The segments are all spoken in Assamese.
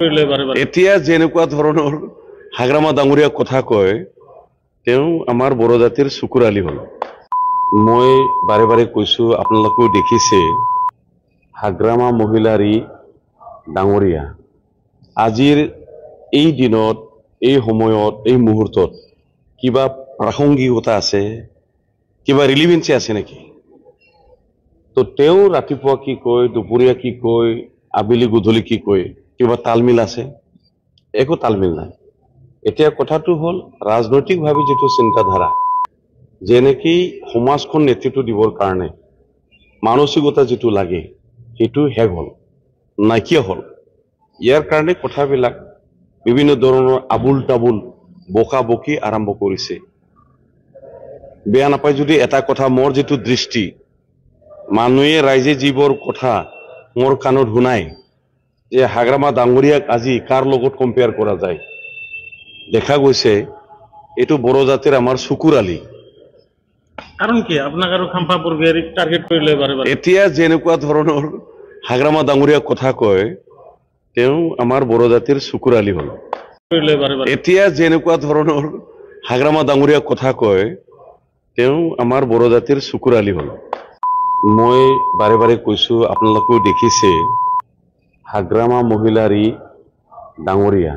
এতিয়া যেনেকুৱা ধৰণৰ হাগ্ৰামা ডাঙৰীয়া কথা কয় তেওঁ আমাৰ বড়ো জাতিৰ চকুৰ আলি হ'ল। মই বাৰে বাৰে কৈছো, আপোনালোকেও দেখিছে, হাগ্ৰামা মহিলাৰী ডাঙৰীয়া আজিৰ এই দিনত, এই সময়ত, এই মুহূৰ্তত কিবা প্ৰাসংগিকতা আছে, কিবা ৰিলিভেন্সি আছে নেকি? তো তেওঁ ৰাতিপুৱা কি কয়, দুপৰীয়া কি কয়, আবেলি গধূলি কি কয়, কিবা তালমিল আছে? একো তালমিল নাই। এতিয়া কথাটো হ'ল ৰাজনৈতিকভাৱে যিটো চিন্তাধাৰা, যেনেকি সমাজখন নেতৃত্ব দিবৰ কাৰণে মানসিকতা যিটো লাগে সেইটো শেষ হ'ল, নাইকিয়া হ'ল। ইয়াৰ কাৰণে কথাবিলাক বিভিন্ন ধৰণৰ আবুল তাবুল বকা বকি আৰম্ভ কৰিছে। বেয়া নাপায় যদি এটা কথা, মোৰ যিটো দৃষ্টি, মানুহে ৰাইজে যিবোৰ কথা মোৰ কাণত শুনাই যে হাগ্ৰামা ডাঙৰীয়াক আজি কাৰ লগত কম্পেয়াৰ কৰা যায়, দেখা গৈছে এইটো বড়ো জাতিৰ আমাৰ চকুৰ আলি। কাৰণ কি আপোনাক আৰু খাম্পা বৰগোহাঞিক টাৰ্গেট কৰিলে বাৰে বাৰে? এতিয়া যেনেকুৱা ধৰণৰ হাগ্ৰামা ডাঙৰীয়াক কথা কয় তেওঁ আমাৰ বড়ো জাতিৰ চকুৰ আলি হ'ল। এতিয়া যেনেকুৱা ধৰণৰ হাগ্ৰামা ডাঙৰীয়াক কথা কয় তেওঁ আমাৰ বড়ো জাতিৰ চকুৰ আলি হ'ল। মই বাৰে বাৰে কৈছো, আপোনালোকেও দেখিছে, হাগ্ৰামা মহিলাৰী ডাঙৰীয়া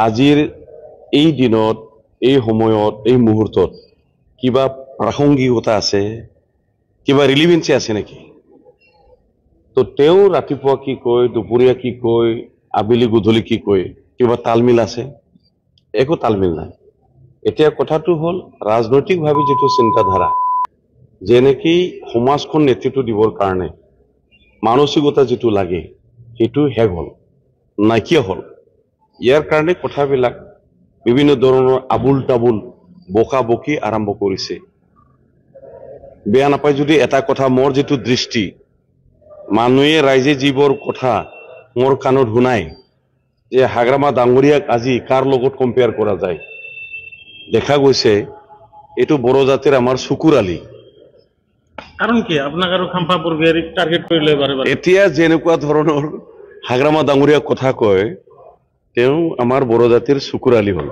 আজিৰ এই দিনত, এই সময়ত, এই মুহূৰ্তত কিবা প্ৰাসংগিকতা আছে, কিবা ৰিলিভেন্সি আছে নেকি? তো তেওঁ ৰাতিপুৱা কি কয়, দুপৰীয়া কি কয়, আবেলি গধূলি কি কয়, কিবা তালমিল আছে? একো তালমিল নাই। এতিয়া কথাটো হ'ল ৰাজনৈতিকভাৱে যিটো চিন্তাধাৰা, যেনেকি সমাজখন নেতৃত্ব দিবৰ কাৰণে মানসিকতা যিটো লাগে সেইটো শেষ হ'ল, নাইকিয়া হ'ল। ইয়াৰ কাৰণে কথাবিলাক বিভিন্ন ধৰণৰ আবুল তাবুল বকা বকি আৰম্ভ কৰিছে। বেয়া নাপায় যদি এটা কথা, মোৰ যিটো দৃষ্টি, মানুহে ৰাইজে যিবোৰ কথা মোৰ কাণত শুনাই যে হাগ্ৰামা ডাঙৰীয়াক আজি কাৰ লগত কম্পেয়াৰ কৰা যায়, দেখা গৈছে এইটো বড়ো জাতিৰ আমাৰ চকুৰ আলি। কাৰণ কি আপোনাক আৰু খাম্পা বৰগোহাঞিক টাৰ্গেট কৰিলে বাৰে বাৰে? এতিয়া যেনেকুৱা ধৰণৰ হাগ্ৰামা ডাঙৰীয়াক কথা কয় তেওঁ আমাৰ বড়ো জাতিৰ চকুৰ আলি হ'ল।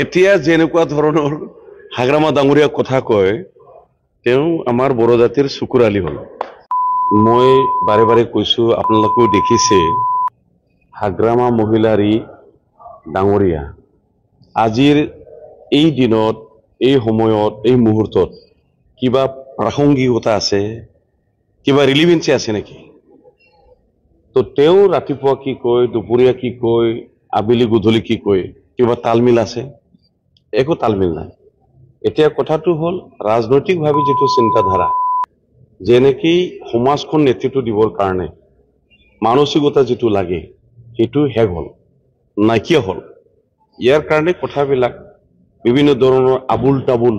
এতিয়া যেনেকুৱা ধৰণৰ হাগ্ৰামা ডাঙৰীয়াক কথা কয় তেওঁ আমাৰ বড়ো জাতিৰ চকুৰ আলি হ'ল। মই বাৰে বাৰে কৈছো, আপোনালোকেও দেখিছে, হাগ্ৰামা মহিলাৰী ডাঙৰীয়া আজিৰ এই দিনত, এই সময়ত, এই মুহূৰ্তত কিবা প্ৰাসংগিকতা আছে, কিবা ৰিলিভেন্সি আছে নেকি? তো তেওঁ ৰাতিপুৱা কি কয়, দুপৰীয়া কি কয়, আবেলি গধূলি কি কয়, কিবা তালমিল আছে? একো তালমিল নাই। এতিয়া কথাটো হ'ল ৰাজনৈতিকভাৱে যিটো চিন্তাধাৰা, যেনেকি সমাজখন নেতৃত্ব দিবৰ কাৰণে মানসিকতা যিটো লাগে সেইটো শেষ হ'ল, নাইকিয়া হ'ল। ইয়াৰ কাৰণে কথাবিলাক বিভিন্ন ধৰণৰ আবুল তাবুল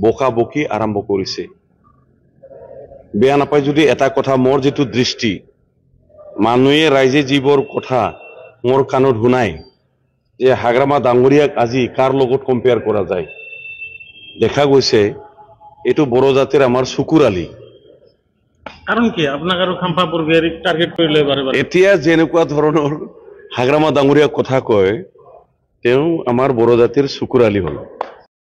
বকা বকি আৰম্ভ কৰিছে। বেয়া নাপায় যদি এটা কথা, মোৰ যিটো দৃষ্টি, মানুহে ৰাইজে যিবোৰ কথা মোৰ কাণত শুনাই যে হাগ্ৰামা ডাঙৰীয়াক আজি কাৰ লগত কম্পেয়াৰ কৰা যায়, দেখা গৈছে এইটো বড়ো জাতিৰ আমাৰ চকুৰ আলি। কাৰণ কি আপোনাক আৰু খাম্পা বৰগোহাঞিক টাৰ্গেট কৰিলে বাৰে বাৰে? এতিয়া যেনেকুৱা ধৰণৰ হাগ্ৰামা ডাঙৰীয়াক কথা কয় তেওঁ আমাৰ বড়ো জাতিৰ চকুৰ আলি হ'ল।